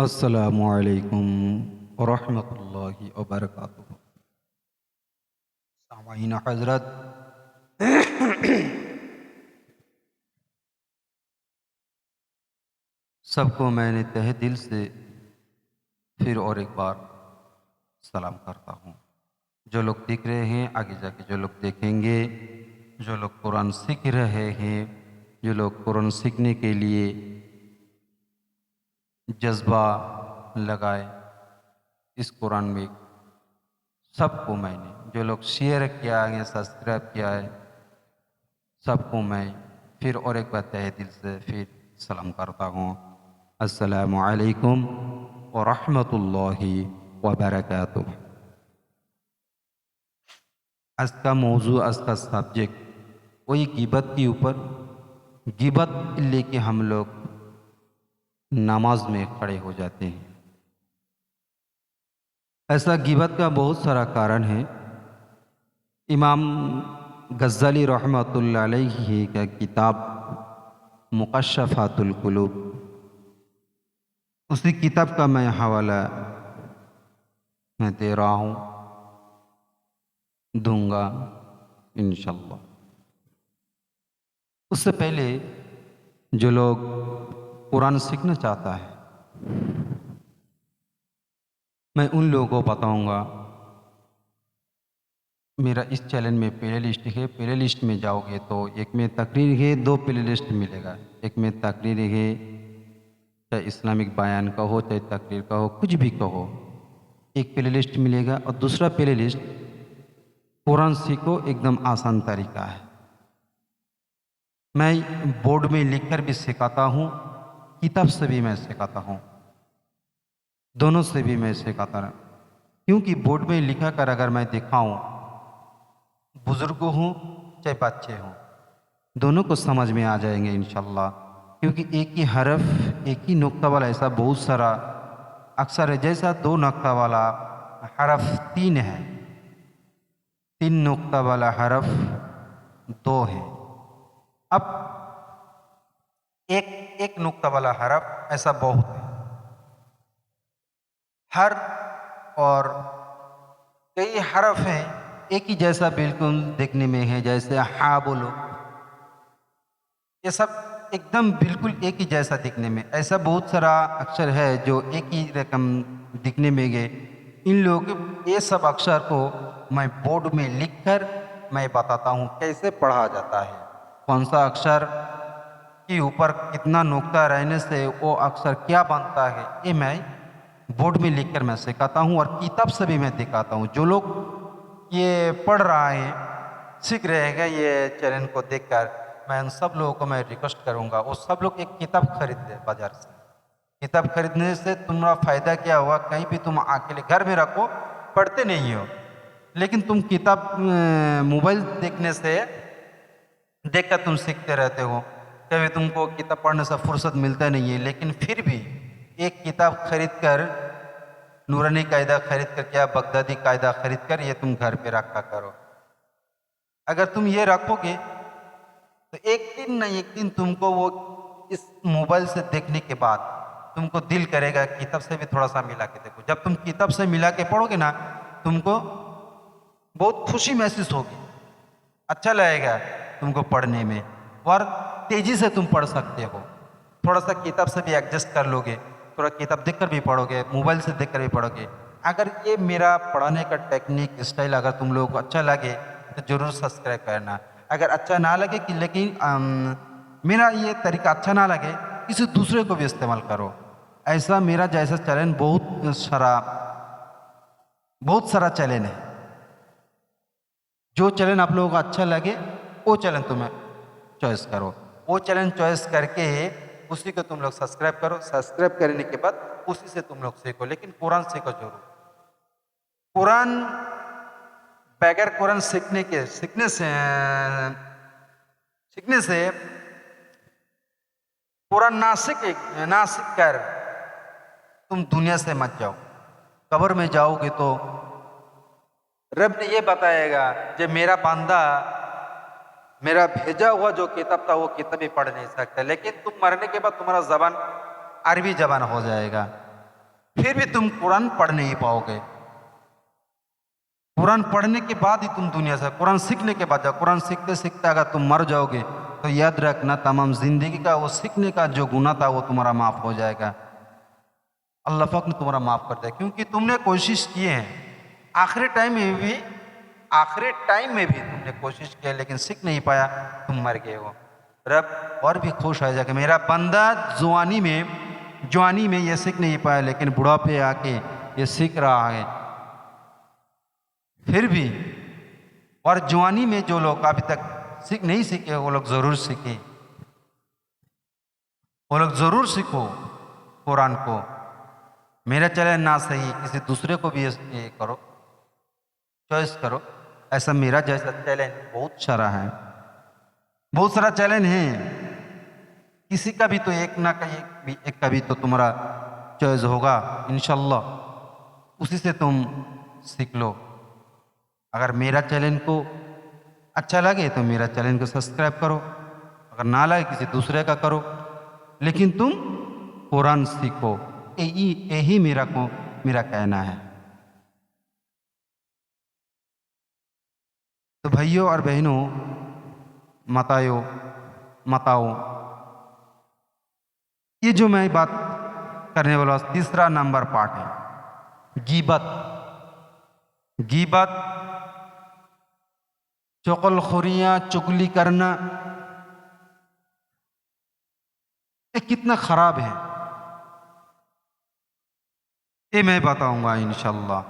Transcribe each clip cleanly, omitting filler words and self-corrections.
अस्सलामुअलैकुम वरहमतुल्लाहि वबरकातुहू। सामाईन हज़रत, सबको मैंने तहे दिल से फिर और एक बार सलाम करता हूँ। जो लोग देख रहे हैं, आगे जाके जो लोग देखेंगे, जो लोग कुरान सीख रहे हैं, जो लोग कुरान सीखने के लिए जज्बा लगाए इस कुरान में, सबको मैंने, जो लोग शेयर किया है, सब्सक्राइब किया है, सबको मैं फिर और एक बार तहे दिल से फिर सलाम करता हूँ। अस्सलामु अलैकुम व रहमतुल्लाहि व बरकातुहू। आज का मौजू, आज का सब्जेक्ट वही गिबत के ऊपर। गिबत लेके हम लोग नमाज में खड़े हो जाते हैं। ऐसा गिबत का बहुत सारा कारण है। इमाम गज़्ज़ाली रहमतुल्लाह अलैहि का किताब मुकश्शफ़ातुल क़ुलूब, उसी किताब का मैं हवाला मैं दे रहा हूँ, दूंगा इंशाअल्लाह। उससे पहले जो लोग कुरान सीखना चाहता है, मैं उन लोगों को बताऊंगा। मेरा इस चैनल में प्ले लिस्ट है, प्ले लिस्ट में जाओगे तो एक में तकरीर है, दो प्ले लिस्ट मिलेगा। एक में तकरीर है, चाहे इस्लामिक बयान का हो, चाहे तकरीर का हो, कुछ भी कहो, एक प्ले लिस्ट मिलेगा। और दूसरा प्ले लिस्ट कुरान सीखो, एकदम आसान तरीका है। मैं बोर्ड में लिखकर भी सिखाता हूँ, किताब से भी मैं सिखाता हूँ, दोनों से भी मैं सिखाता रहा। क्योंकि बोर्ड में लिखा कर अगर मैं दिखाऊं, बुजुर्ग हों चाहे बच्चे हों, दोनों को समझ में आ जाएंगे इंशाल्लाह। क्योंकि एक ही हरफ, एक ही नुक्ता वाला ऐसा बहुत सारा अक्सर है। जैसा दो नुक्ता वाला हरफ तीन है, तीन नुक्ता वाला हरफ दो है। अब एक एक नुक्ता वाला हरफ ऐसा बहुत है। हर और कई हरफ हैं एक ही जैसा बिल्कुल दिखने में है। जैसे हा बोलो, ये सब एकदम बिल्कुल एक ही जैसा दिखने में। ऐसा बहुत सारा अक्षर है जो एक ही रकम दिखने में गए। इन लोगों के ये सब अक्षर को मैं बोर्ड में लिखकर मैं बताता हूँ कैसे पढ़ा जाता है, कौन सा अक्षर के ऊपर कितना नुक्ता रहने से वो अक्षर क्या बनता है, ये मैं बोर्ड में लिखकर मैं सिखाता हूँ। और किताब से भी मैं दिखाता हूँ। जो लोग ये पढ़ रहा है, सीख रहे हैं, ये चैनल को देखकर मैं उन सब लोगों को मैं रिक्वेस्ट करूँगा, वो सब लोग एक किताब खरीद ले बाजार से। किताब खरीदने से तुम्हारा फ़ायदा क्या होगा? कहीं भी तुम अकेले घर में रखो, पढ़ते नहीं हो, लेकिन तुम किताब मोबाइल देखने से देखकर तुम सीखते रहते हो। कभी तुमको किताब पढ़ने से फुर्सत मिलता नहीं है, लेकिन फिर भी एक किताब खरीद कर, नूरानी कायदा खरीद कर, क्या बगदादी कायदा खरीद कर ये तुम घर पे रखा करो। अगर तुम ये रखोगे तो एक दिन न एक दिन तुमको वो इस मोबाइल से देखने के बाद तुमको दिल करेगा किताब से भी थोड़ा सा मिला के देखो। जब तुम किताब से मिला के पढ़ोगे ना, तुमको बहुत खुशी महसूस होगी, अच्छा लगेगा तुमको पढ़ने में, और तेजी से तुम पढ़ सकते हो। थोड़ा सा किताब से भी एडजस्ट कर लोगे, थोड़ा किताब देखकर भी पढ़ोगे, मोबाइल से देखकर भी पढ़ोगे। अगर ये मेरा पढ़ाने का टेक्निक स्टाइल अगर तुम लोगों को अच्छा लगे तो ज़रूर सब्सक्राइब करना। अगर अच्छा ना लगे कि लेकिन मेरा ये तरीका अच्छा ना लगे, किसी दूसरे को भी इस्तेमाल करो। ऐसा मेरा जैसा चैनल बहुत सारा चैनल है। जो चैनल आप लोगों को अच्छा लगे वो चैनल तुम्हें चॉइस करो। वो चैनल चॉइस करके उसी को तुम लोग सब्सक्राइब करो। सब्सक्राइब करने के बाद उसी से तुम लोग सीखो, लेकिन कुरान सीखो जरूर। कुरान बगैर कुरान सीखने से कुरान ना सीख कर तुम दुनिया से मत जाओ। कब्र में जाओगे तो रब ने ये बताएगा कि मेरा बंदा, मेरा भेजा हुआ जो किताब था वो किताब भी पढ़ नहीं सकता, लेकिन तुम मरने के बाद तुम्हारा जबान अरबी जबान हो जाएगा। फिर भी तुम कुरान पढ़ नहीं पाओगे। कुरान पढ़ने के बाद ही तुम दुनिया से, कुरान सीखने के बाद जाओ। कुरान सीखते सीखते अगर तुम मर जाओगे तो याद रखना तमाम जिंदगी का वो सीखने का जो गुनाह था वो तुम्हारा माफ हो जाएगा। अल्लाह पाक ने तुम्हारा माफ कर दिया, क्योंकि तुमने कोशिश की है। आखिरी टाइम में भी तुमने कोशिश की, लेकिन सीख नहीं पाया, तुम मर गए हो। रब और भी खुश हो जाएगा, मेरा बंदा जवानी में ये सीख नहीं पाया, लेकिन बुढ़ापे आके ये सीख रहा है। फिर भी और जवानी में जो लोग अभी तक नहीं सीखे, वो लोग जरूर सीखे, वो लोग जरूर सीखो कुरान को। मेरा चैलेंज ना सही, किसी दूसरे को भी ये करो, चॉइस करो। ऐसा मेरा जैसा चैलेंज बहुत सारा है, बहुत सारा चैलेंज है। किसी का भी तो एक ना कहीं एक का भी तो तुम्हारा चॉइस होगा इंशाल्लाह, उसी से तुम सीख लो। अगर मेरा चैलेंज को अच्छा लगे तो मेरा चैलेंज को सब्सक्राइब करो, अगर ना लगे किसी दूसरे का करो, लेकिन तुम कुरान सीखो। यही मेरा कहना है। तो भाइयों और बहनों, माताओं, ये जो मैं बात करने वाला तीसरा नंबर पार्ट है गीबत, चुगलखोरियां, चुगली करना, ये कितना खराब है, ये मैं बताऊंगा इंशाल्लाह।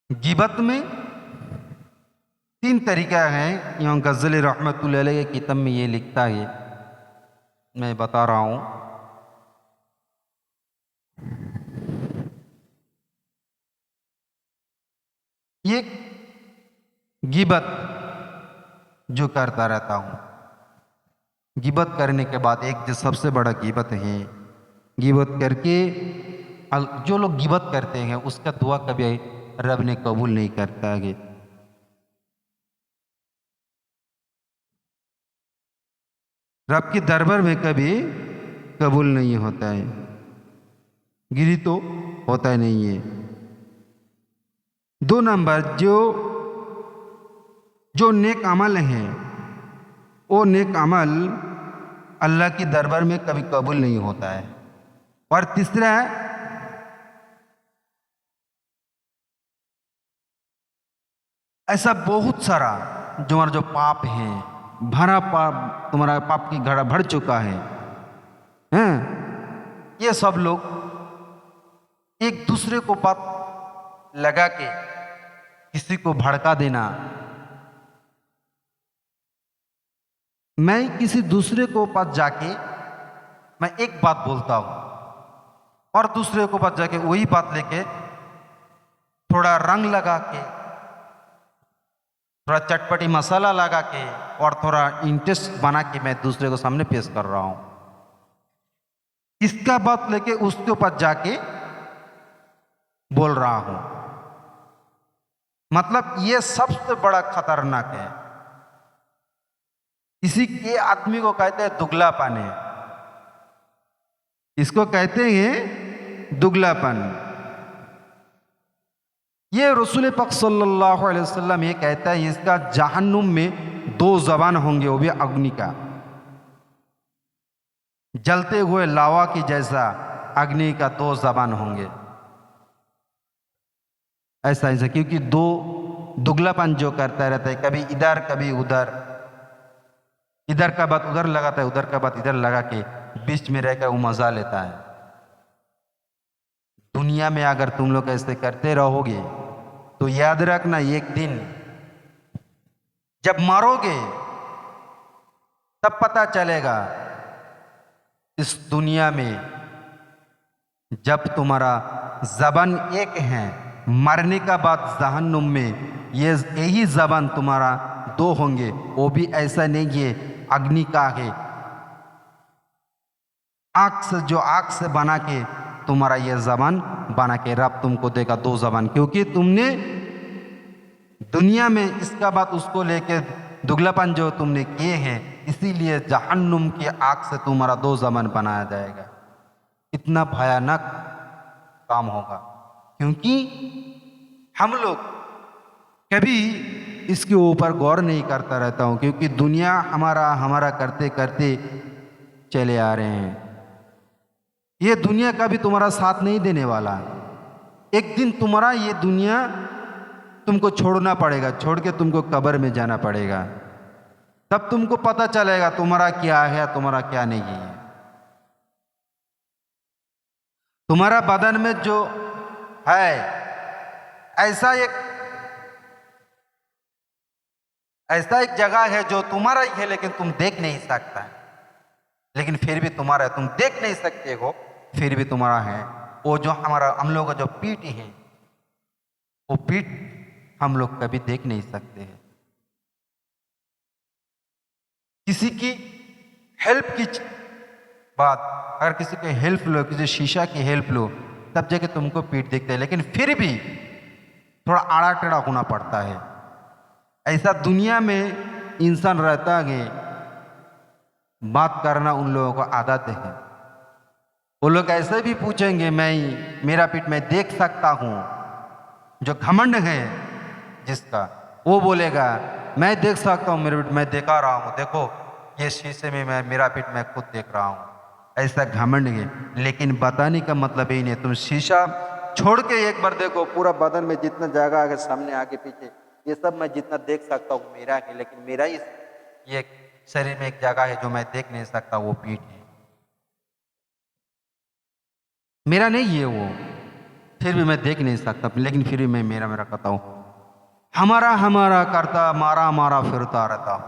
गिबत में 3 तरीका है। इमाम गज़्ज़ाली रहमतुल्लाह अलैह की किताब में ये लिखता है, मैं बता रहा हूँ। ये गिबत जो करता रहता हूँ, गिबत करने के बाद एक जो सबसे बड़ा गिबत है, गिबत करके जो लोग गिबत करते हैं उसका दुआ कभी रब ने कबूल नहीं करता है। रब के दरबार में कभी कबूल नहीं होता है, गिरी तो होता नहीं है। 2 नंबर, जो नेक अमल है, वो नेक अमल अल्लाह के दरबार में कभी कबूल नहीं होता है। और तीसरा है ऐसा बहुत सारा जो पाप है, भरा पाप, तुम्हारा पाप की घड़ा भर चुका है, हैं? ये सब लोग एक दूसरे को बात लगा के किसी को भड़का देना। मैं किसी दूसरे को पास जाके मैं एक बात बोलता हूं और दूसरे को पास जाके वही बात लेके थोड़ा रंग लगा के, थोड़ा चटपटी मसाला लगा के और थोड़ा इंटरेस्ट बना के मैं दूसरे को सामने पेश कर रहा हूं। इसका बात लेके उसके ऊपर जाके बोल रहा हूं। मतलब ये सबसे बड़ा खतरनाक है। इसी के आदमी को कहते हैं दुगलापन है, इसको कहते हैं दुगलापन। ये रसूल पाक सल्लल्लाहु अलैहि वसल्लम ये कहता है इसका जहन्नुम में 2 ज़बान होंगे, वो भी अग्नि का, जलते हुए लावा की जैसा अग्नि का 2 ज़बान होंगे। ऐसा क्योंकि दुगलापन जो करता रहता है, कभी इधर कभी उधर, इधर का बात उधर लगाता है, उधर का बात इधर लगा के बीच में रहकर वो मजा लेता है। दुनिया में अगर तुम लोग ऐसे करते रहोगे तो याद रखना एक दिन जब मरोगे तब पता चलेगा इस दुनिया में जब तुम्हारा ज़बान एक है, मरने का बाद जहन्नुम में यही ज़बान तुम्हारा 2 होंगे। वो भी ऐसा नहीं है अग्नि का है, आग से बना के तुम्हारा ये ज़बान बना के रब तुमको देगा 2 ज़बान, क्योंकि तुमने दुनिया में इसका बात उसको लेके दुगलापन जो तुमने किए हैं, इसीलिए जहन्नुम की आग से तुम्हारा दो ज़मन बनाया जाएगा। इतना भयानक काम होगा, क्योंकि हम लोग कभी इसके ऊपर गौर नहीं करता रहता हूँ, क्योंकि दुनिया हमारा हमारा करते करते चले आ रहे हैं। ये दुनिया कभी तुम्हारा साथ नहीं देने वाला। एक दिन तुम्हारा ये दुनिया तुमको छोड़ना पड़ेगा, छोड़ के तुमको कब्र में जाना पड़ेगा। तब तुमको पता चलेगा तुम्हारा क्या है, तुम्हारा क्या नहीं है। तुम्हारा बदन में जो है ऐसा एक जगह है जो तुम्हारा ही है, लेकिन तुम देख नहीं सकता है, लेकिन फिर भी तुम्हारा है। तुम देख नहीं सकते हो, फिर भी तुम्हारा है। वो जो हम लोग का जो पीठ है, वो पीठ हम लोग कभी देख नहीं सकते हैं। किसी की हेल्प की बात, अगर किसी की हेल्प लो, किसी शीशा की हेल्प लो, तब जाके तुमको पीठ दिखता है, लेकिन फिर भी थोड़ा आड़ा टेढ़ा होना पड़ता है। ऐसा दुनिया में इंसान रहता है, बात करना उन लोगों को आदत है। वो लोग ऐसे भी पूछेंगे, मेरा पीठ मैं देख सकता हूँ। जो घमंड है जिसका, वो बोलेगा मैं देख सकता हूँ, मेरे पीठ मैं देखा रहा हूँ, देखो ये शीशे में मेरा पीठ मैं खुद देख रहा हूँ। ऐसा घमंड है, लेकिन बताने का मतलब ही नहीं। तुम शीशा छोड़ के एक बार देखो, पूरा बदन में जितना जगह है, सामने आगे पीछे, ये सब मैं जितना देख सकता हूँ मेरा है, लेकिन मेरा ही ये शरीर में एक जगह है जो मैं देख नहीं सकता, वो पीठ है। मेरा नहीं है वो, फिर भी मैं देख नहीं सकता, लेकिन फिर भी मैं मेरा मेरा करता हूँ। हमारा हमारा करता, मारा मारा फिरता रहता हूँ।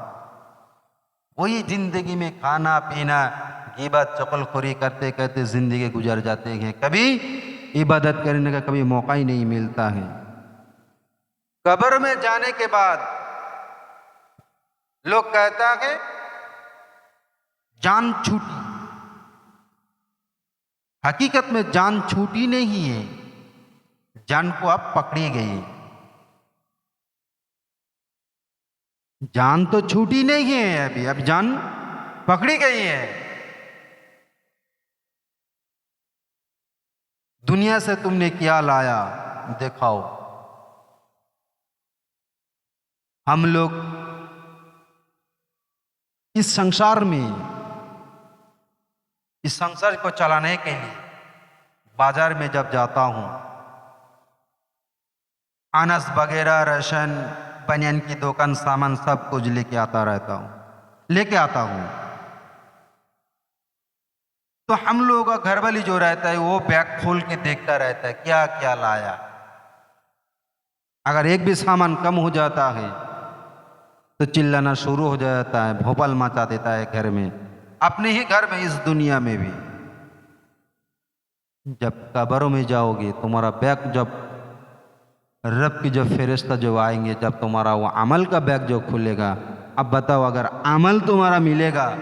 वही जिंदगी में खाना पीना, गीबत चुगलखोरी करते करते जिंदगी गुजर जाते हैं। कभी इबादत करने का कभी मौका ही नहीं मिलता है। कब्र में जाने के बाद लोग कहता है जान छूटी। हकीकत में जान छूटी नहीं है, जान को अब पकड़ी गई। जान तो छूटी नहीं है अभी, अब जान पकड़ी गई है। दुनिया से तुमने क्या लाया दिखाओ। हम लोग इस संसार को चलाने के लिए बाजार में जब जाता हूं, अनाज वगैरह, राशन, बनियान की दुकान, सामान सब कुछ लेके आता हूं। तो हम लोगों का घर वाली जो रहता है, वो बैग खोल के देखता रहता है क्या क्या लाया। अगर एक भी सामान कम हो जाता है तो चिल्लाना शुरू हो जाता है, भोपाल मचा देता है घर में, अपने ही घर में, इस दुनिया में भी। जब कब्रों में जाओगे, तुम्हारा बैग जब रब की जो फरिश्ता जो आएंगे, जब तुम्हारा वो अमल का बैग जो खुलेगा, अब बताओ, अगर अमल तुम्हारा मिलेगा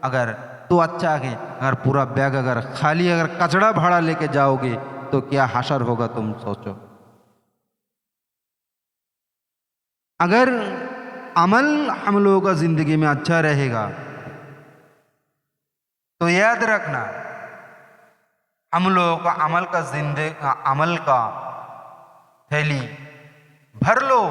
अगर तो अच्छा है, अगर पूरा बैग अगर खाली, अगर कचड़ा भाड़ा लेके जाओगे तो क्या हशर होगा, तुम सोचो। अगर अमल हम लोगों का जिंदगी में अच्छा रहेगा तो याद रखना, हम लोगों का अमल का थैली भर लो।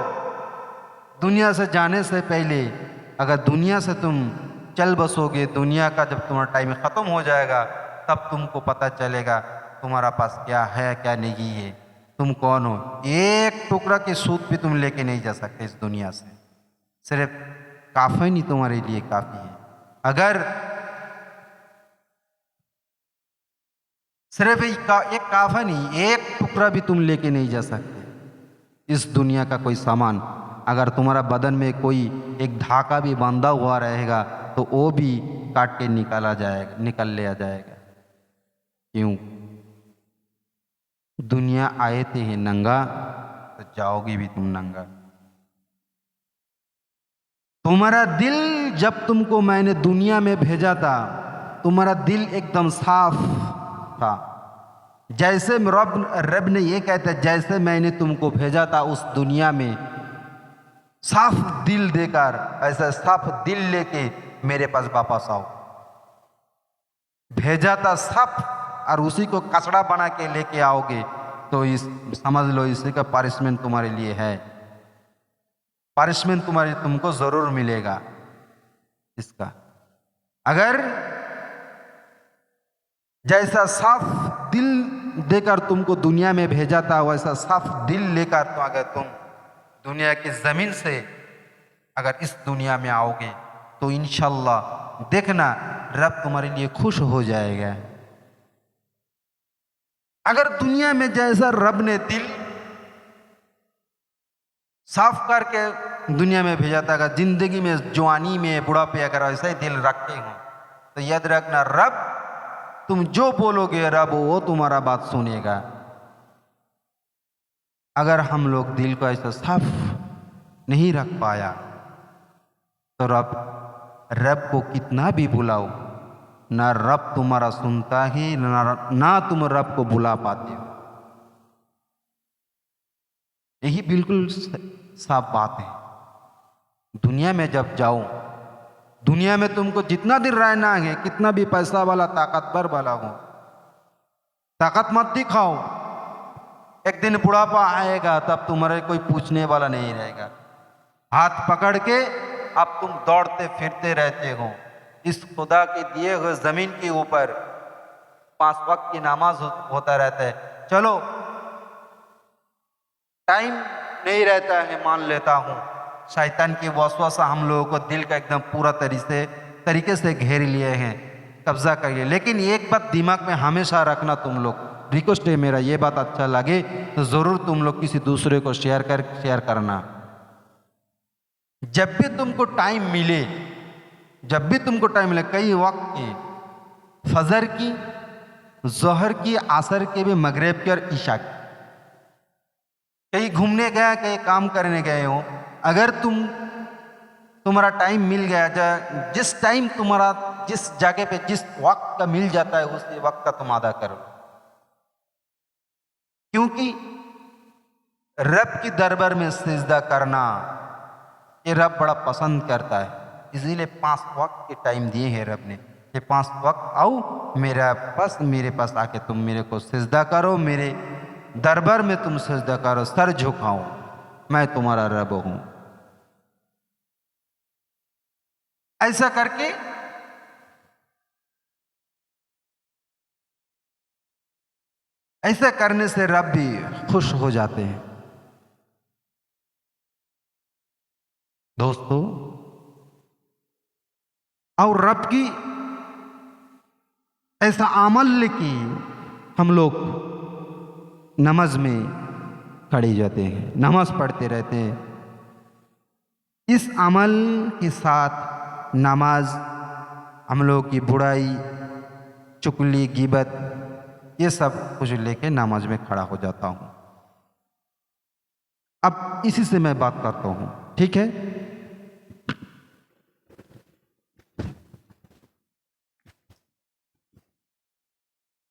दुनिया से जाने से पहले, अगर दुनिया से तुम चल बसोगे, दुनिया का जब तुम्हारा टाइम ख़त्म हो जाएगा, तब तुमको पता चलेगा तुम्हारा पास क्या है क्या नहीं है, तुम कौन हो। एक टुकड़ा की सूत भी तुम लेके नहीं जा सकते इस दुनिया से। सिर्फ काफ़ी नहीं तुम्हारे लिए काफ़ी है। अगर सिर्फ एक काफ़ी नहीं, एक टुकड़ा भी तुम लेके नहीं जा सकते इस दुनिया का कोई सामान। अगर तुम्हारा बदन में कोई एक धागा भी बांधा हुआ रहेगा तो वो भी काट के निकल लिया जाएगा। क्यों? दुनिया आए थे हैं नंगा, तो जाओगी भी तुम नंगा। तुम्हारा दिल, जब तुमको मैंने दुनिया में भेजा था, तुम्हारा दिल एकदम साफ था। जैसे रब ने ये कहता, जैसे मैंने तुमको भेजा था उस दुनिया में, साफ दिल देकर, ऐसा साफ दिल लेके मेरे पास वापस आओ। भेजा था साफ और उसी को कचड़ा बना के लेके आओगे तो इस समझ लो इसी का पनिशमेंट तुम्हारे लिए है। पनिशमेंट तुमको जरूर मिलेगा इसका। अगर जैसा साफ दिल देकर तुमको दुनिया में भेजा था वैसा साफ दिल लेकर तो अगर तुम दुनिया की जमीन से अगर इस दुनिया में आओगे तो इंशाल्लाह देखना रब तुम्हारे लिए खुश हो जाएगा। अगर दुनिया में जैसा रब ने दिल साफ करके दुनिया में भेजा था, अगर जिंदगी में जवानी में बुढ़ापे अगर ऐसा ही दिल रखते हो तो याद रखना रब तुम जो बोलोगे रब वो तुम्हारा बात सुनेगा। अगर हम लोग दिल को ऐसा साफ नहीं रख पाया तो रब को कितना भी बुलाओ ना रब तुम्हारा सुनता ही ना तुम रब को बुला पाते हो। यही बिल्कुल साफ बात है। दुनिया में जब जाओ, दुनिया में तुमको जितना दिन रहना है, कितना भी पैसा वाला ताकतवर वाला हो, ताकत मत दिखाओ। एक दिन बुढ़ापा आएगा तब तुम्हारे कोई पूछने वाला नहीं रहेगा। हाथ पकड़ के अब तुम दौड़ते फिरते रहते हो इस खुदा के दिए हुए जमीन के ऊपर। 5 वक्त की नमाज होता रहता है। चलो टाइम नहीं रहता है मान लेता हूँ, शैतान की वसवसा हम लोगों को दिल का एकदम पूरा तरीके से घेर लिए हैं, कब्जा कर लिए। लेकिन एक बात दिमाग में हमेशा रखना, तुम लोग रिक्वेस्ट है मेरा, ये बात अच्छा लगे तो ज़रूर तुम लोग किसी दूसरे को शेयर करना। जब भी तुमको टाइम मिले, कई वक्त की, फजर की, जोहर की, असर के भी, मगरिब की और ईशा की, कहीं घूमने गया, कहीं काम करने गए हो, अगर तुम्हारा टाइम मिल गया, जिस टाइम तुम्हारा जिस जगह पे जिस वक्त का मिल जाता है उसी वक्त का तुम अदा करो। क्योंकि रब की दरबार में सिजदा करना ये रब बड़ा पसंद करता है। इसीलिए 5 वक्त के टाइम दिए हैं रब ने। ये 5 वक्त आओ मेरे पास आके तुम मेरे को सिजदा करो, मेरे दरबार में तुम सिजदा करो, सर झुकाओ, मैं तुम्हारा रब हूं। ऐसा करके ऐसा करने से रब भी खुश हो जाते हैं। दोस्तों, और रब की ऐसा अमल लेके हम लोग नमाज में खड़े जाते हैं, नमाज पढ़ते रहते हैं। इस अमल के साथ नमाज हम लोग की बुराई, चुगली, गिबत ये सब कुछ लेके नमाज में खड़ा हो जाता हूँ। अब इसी से मैं बात करता हूँ, ठीक है।